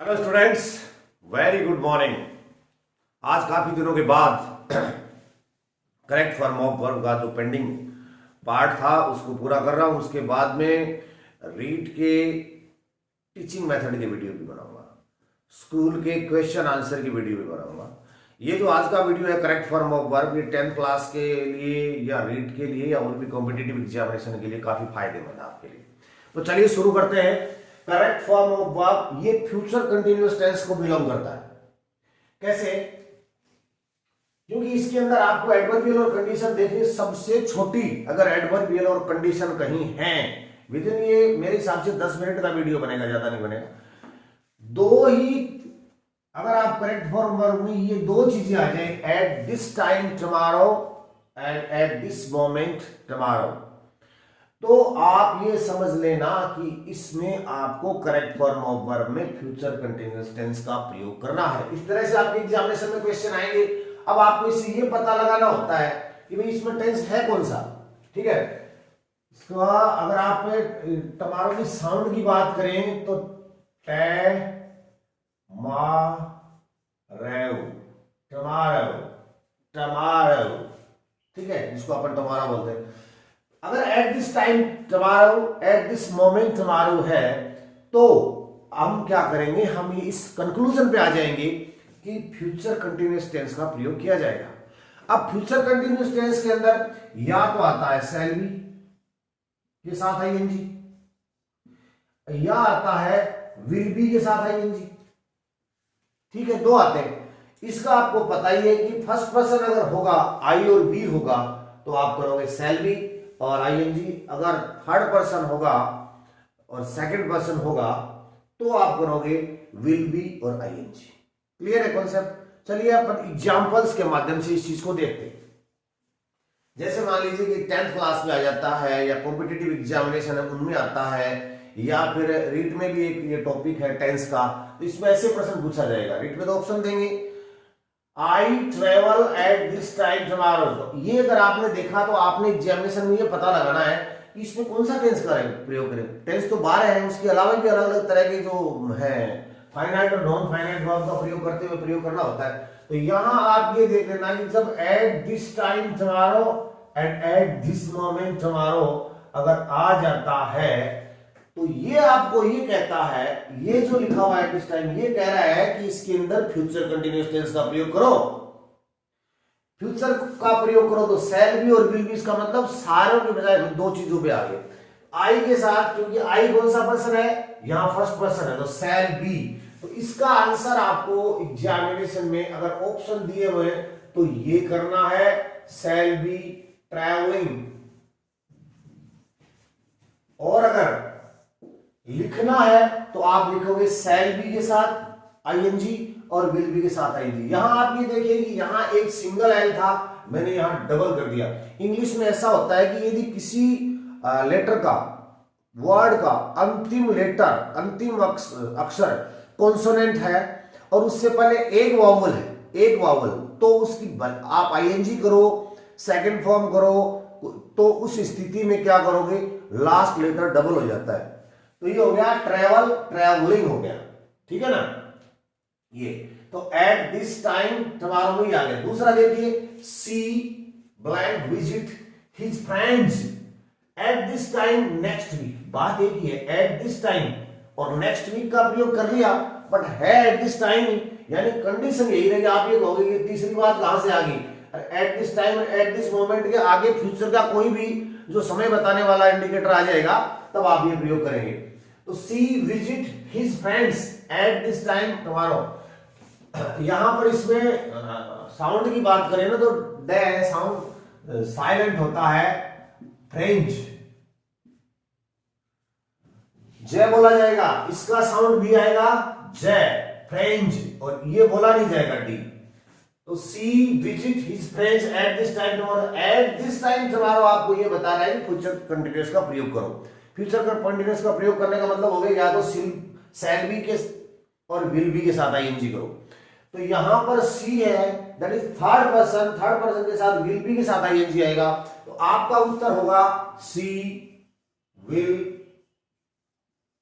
Hello students, very good morning. आज काफी दिनों के बाद करेक्ट फॉर्म ऑफ वर्ब का जो पेंडिंग पार्ट था उसको पूरा कर रहा हूं। उसके बाद में रीड के टीचिंग मेथड की वीडियो भी बनाऊंगा, स्कूल के क्वेश्चन आंसर की वीडियो भी बनाऊंगा। ये जो आज का वीडियो है करेक्ट फॉर्म ऑफ वर्ब, ये 10th क्लास के लिए या रीड के लिए या और भी कॉम्पिटिटिव एग्जामिनेशन के लिए काफी फायदेमंद है आपके लिए। तो चलिए शुरू करते हैं। करेक्ट फॉर्म ऑफ वर्ब ये फ्यूचर कंटिन्यूअस टेंस को बिलोंग करता है। कैसे? क्योंकि इसके अंदर आपको एडवर्बियल और कंडीशन देखनी सबसे छोटी। अगर एडवर्बियल और कंडीशन कहीं है विद इन, ये मेरे हिसाब से 10 मिनट का वीडियो बनेगा, ज्यादा नहीं बनेगा। दो ही, अगर आप करेक्ट फॉर्म वर्ब में ये दो चीजें आ जाए, eight this time tomorrow and eight this moment tomorrow, तो आप ये समझ लेना कि इसमें आपको करेक्ट फॉर्म ऑफ वर्ब में फ्यूचर कंटिन्यूअस टेंस का प्रयोग करना है। इस तरह से आपके एग्जामिनेशन में क्वेश्चन आएंगे। अब आपको इससे ये पता लगाना होता है कि भाई इसमें टेंस है कौन सा। ठीक है, इसका अगर आप टमारो की साउंड की बात करें तो टमारो, टमारो, ठीक है, जिसको अपन टमारो बोलते हैं। अगर eight this time tomorrow, at this moment tomorrow है, तो हम क्या करेंगे, हम ये इस कंक्लूजन पे आ जाएंगे कि फ्यूचर कंटिन्यूअस टेंस का प्रयोग किया जाएगा। अब फ्यूचर कंटिन्यूअस टेंस के अंदर या तो आता है शैल बी के साथ आईएनजी, या आता है विल बी के साथ आईएनजी। ठीक है, दो आते हैं। इसका आपको पता ही है कि फर्स्ट पर्सन अगर होगा, आई और बी होगा, तो आप करोगे शैल बी और आईएनजी। अगर थर्ड पर्सन होगा और सेकंड पर्सन होगा तो आप करोगे विल बी और आईएनजी। क्लियर है कॉन्सेप्ट? चलिए अपन एग्जांपल्स के माध्यम से इस चीज को देखते हैं। जैसे मान लीजिए कि 10th क्लास में आ जाता है, या कॉम्पिटिटिव एग्जामिनेशन है उनमें आता है, या फिर रीट में भी एक ये टॉपिक है टेंस का, तो इसमें ऐसे प्रश्न पूछा जाएगा। रीट में तो ऑप्शन देंगे, I travel eight this time tomorrow. ये अगर आपने देखा तो आपने एग्जामिनेशन में ये पता लगाना है कि इसमें कौन सा टेंस का प्रयोग करें। टेंस तो 12 है, उसके अलावा भी अलग अलग तरह के जो है फाइनाइट और नॉन फाइनाइट वर्ब का प्रयोग करते हुए प्रयोग करना होता है। तो यहां आप ये देख लेना कि जब eight this time tomorrow and eight this moment tomorrow अगर आ जाता है, तो ये आपको ये कहता है, ये जो लिखा हुआ है दिस टाइम, ये कह रहा है कि इसके अंदर फ्यूचर कंटिन्यूअस टेंस का प्रयोग करो। फ्यूचर का प्रयोग करो तो शैल बी और विल बी, इसका मतलब सारों के बजाय दो चीजों पे आ गए। आई के साथ, क्योंकि आई कौन सा पर्सन है, यहां फर्स्ट पर्सन है, तो शैल बी। तो इसका आंसर आपको एग्जामिनेशन में अगर ऑप्शन दिए हुए तो ये करना है, शैल बी ट्रैवलिंग। और अगर लिखना है तो आप लिखोगे शैल बी के साथ आईएनजी और विल बी के साथ आईएनजी। यहां आप ये देखिए कि यहां एक सिंगल एल था, मैंने यहां डबल कर दिया। इंग्लिश में ऐसा होता है कि यदि किसी लेटर का, वर्ड का अंतिम लेटर, अंतिम अक्षर कॉन्सोनेंट है और उससे पहले एक वावल है, एक वावल, तो उसकी आप आईएनजी करो, सेकंड फॉर्म करो, तो उस स्थिति में क्या करोगे, लास्ट लेटर डबल हो जाता है। तो ये हो गया ट्रेवल, ट्रेवलिंग हो गया। ठीक है ना, ये तो एट दिस टाइम टुमारो में आ गया। दूसरा देखिए, C blank visit his friends at this time next week. बात एक ही है, एट दिस टाइम और नेक्स्ट वीक का प्रयोग कर लिया, बट है एट दिस टाइम, यानी कंडीशन यही रहेगी। आप ये कहोगे कि तीसरी बात कहां से आ गई, eight this time, at this moment के आगे फ्यूचर का कोई भी जो समय बताने वाला इंडिकेटर आ जाएगा तब आप ये प्रयोग करेंगे। तो C visit his friends at this time tomorrow. यहां पर इसमें साउंड की बात करें ना तो ड साउंड साइलेंट होता है, फ्रेंच जय बोला जाएगा, इसका साउंड भी आएगा जय, फ्रेंच, और ये बोला नहीं जाएगा डी। तो C visit his friends at this time tomorrow, at this time tomorrow आपको ये बता रहा है कि फ्यूचर कंटिन्यूअस का प्रयोग करो। फ्यूचर कंटिन्यूअस का प्रयोग करने का मतलब हो गया या तो शैल बी के और विल बी के साथ आईएनजी करो। तो यहां पर सी है, that is third person, third person के साथ विल बी के साथ आईएनजी आएगा, तो आपका उत्तर होगा सी विल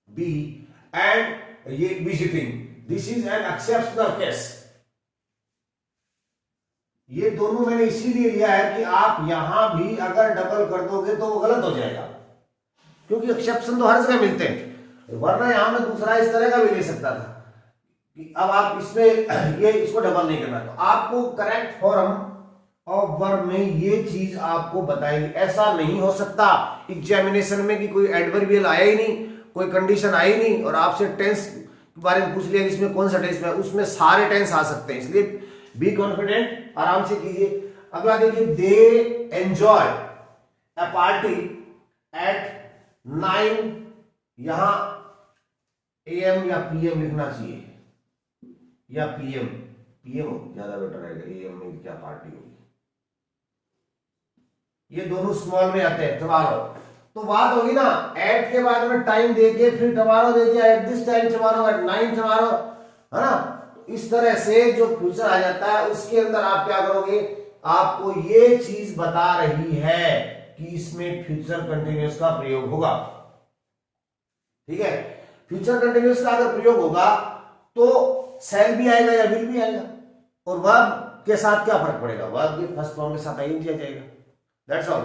बी एंड ये visiting. This is an exceptional case. ये दोनों मैंने इसीलिए लिया है कि आप यहां भी अगर डबल कर दोगे तो वो गलत हो जाएगा, क्योंकि एक्सेप्शन तो हर जगह मिलते हैं, वरना यहां मैं दूसरा इस तरह का भी ले सकता था कि अब आप इसमें ये इसको डबल नहीं करना। तो आपको करेक्ट फॉर्म ऑफ वर्ब में ये चीज आपको बताएंगे। ऐसा नहीं हो सकता एग्जामिनेशन में कि कोई एडवर्बियल आया ही नहीं, कोई कंडीशन आई नहीं और आपसे टेंस के बारे में पूछ लिया कि इसमें कौन सा टेंस है। उसमें सारे टेंस आ सकते हैं, इसलिए बी कॉन्फिडेंट, आराम से कीजिए। अगला देखिए, they enjoy a party at 9, यहां एएम या पीएम लिखना चाहिए, या पीएम ज्यादा बेटर रहेगा, एएम में क्या पार्टी होगी। ये दोनों स्मॉल में आते हैं। टुमारो तो बात होगी ना, एट के बाद में टाइम देके फिर टुमारो दे दिया, at this time tomorrow, at 9 tomorrow, है ना। इस तरह से जो फ्यूचर आ जाता है उसके अंदर आप क्या करोगे, आपको ये चीज बता रही है कि इसमें फ्यूचर कंटिन्यूअस का प्रयोग होगा। ठीक है, फ्यूचर कंटिन्यूअस का अगर प्रयोग होगा तो शैल भी आएगा या विल भी आएगा, और वर्ब के साथ क्या फर्क पड़ेगा, वर्ब के फर्स्ट फॉर्म के साथ आईएनजी आ जाएगा। That's all.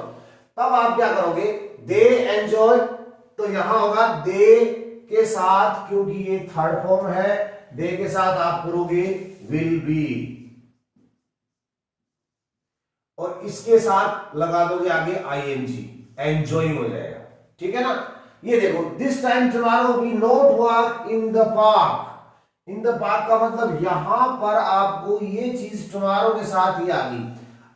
तब आप क्या करोगे, दे एंजॉय, तो यहां होगा दे के साथ, क्योंकि ये थर्ड फॉर्म है, दे के साथ आप करोगे विल बी, और इसके साथ लगा दोगे आगे आईएनजी, एंजॉयिंग हो जाएगा। ठीक है ना। ये देखो, this time tomorrow we not walk in the park. In the park का मतलब यहां पर आपको ये चीज टुमारो के साथ ही आ गई।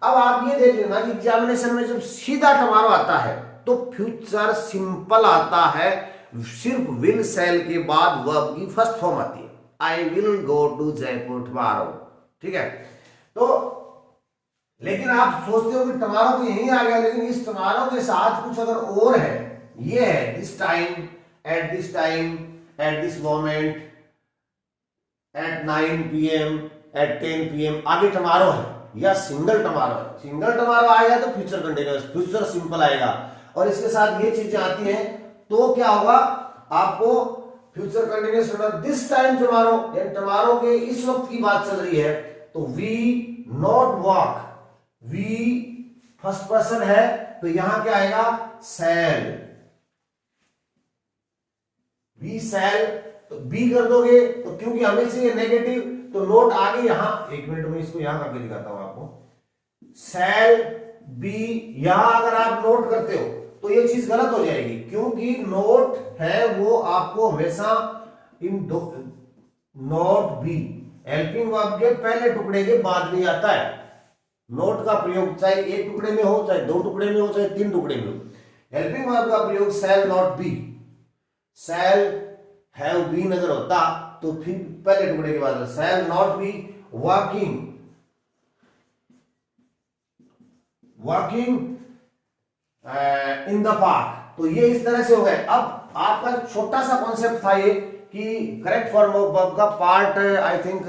अब आप ये देख लेना कि एग्जामिनेशन में जब सीधा टुमारो आता है तो फ्यूचर सिंपल आता है, सिर्फ विल शैल के बाद वर्ब की फर्स्ट फॉर्म आती है, I will go to Jaipur tomorrow. ठीक है, तो लेकिन आप सोचते हो कि टुमारो तो यहीं आ गया, लेकिन इस टुमारो के साथ कुछ अगर और है, ये है this time, at this time, at this moment, at 9 PM, at 10 PM, आगे टुमारो है या सिंगल टुमारो है। सिंगल टुमारो आएगा तो फ्यूचर कंटिन्यूअस, फ्यूचर सिंपल आएगा, और इसके साथ ये चीजें आती हैं तो क्या होगा, आपको future continuous this time tomorrow, यानी टुमारो के इस वक्त की बात चल रही है, तो we not walk, we first person है तो यहां क्या आएगा, शैल, वी शैल, तो बी कर दोगे तो क्योंकि हमेशा ये नेगेटिव, तो नोट आगे यहां, एक मिनट में इसको यहां करके दिखाता हूं आपको, शैल बी, यहां अगर आप नोट करते हो तो ये चीज गलत हो जाएगी, क्योंकि नोट है वो आपको हमेशा इन दो, नोट बी हेल्पिंग वर्ब के पहले टुकड़े के बाद में आता है। नोट का प्रयोग चाहे एक टुकड़े में हो, चाहे दो टुकड़े में हो, चाहे 3 टुकड़े में हो। हेल्पिंग वर्ब का प्रयोग shall not be, shall have been अगर होता तो फिर पहले टुकड़े के बाद shall not be walking, walking in the park, तो ये इस तरह से हो गए। अब आपका छोटा सा कॉन्सेप्ट था ये कि करेक्ट फॉर्म ऑफ वर्ब का पार्ट, आई थिंक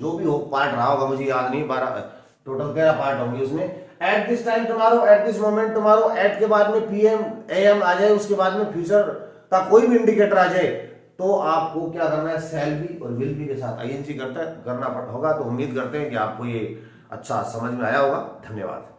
जो भी हो पार्ट रहा होगा, मुझे याद नहीं, 12 टोटल 13 पार्ट होंगे उसमें। At this time tomorrow, at this moment tomorrow, at के बाद में पीएम एएम आ जाए, उसके बाद में फ्यूचर का कोई भी इंडिकेटर आ जाए, तो आपको क्या करना है, शैल बी और विल बी के साथ आईएनजी करना होगा। तो उम्मीद करते हैं कि आपको ये अच्छा समझ में आया होगा। धन्यवाद।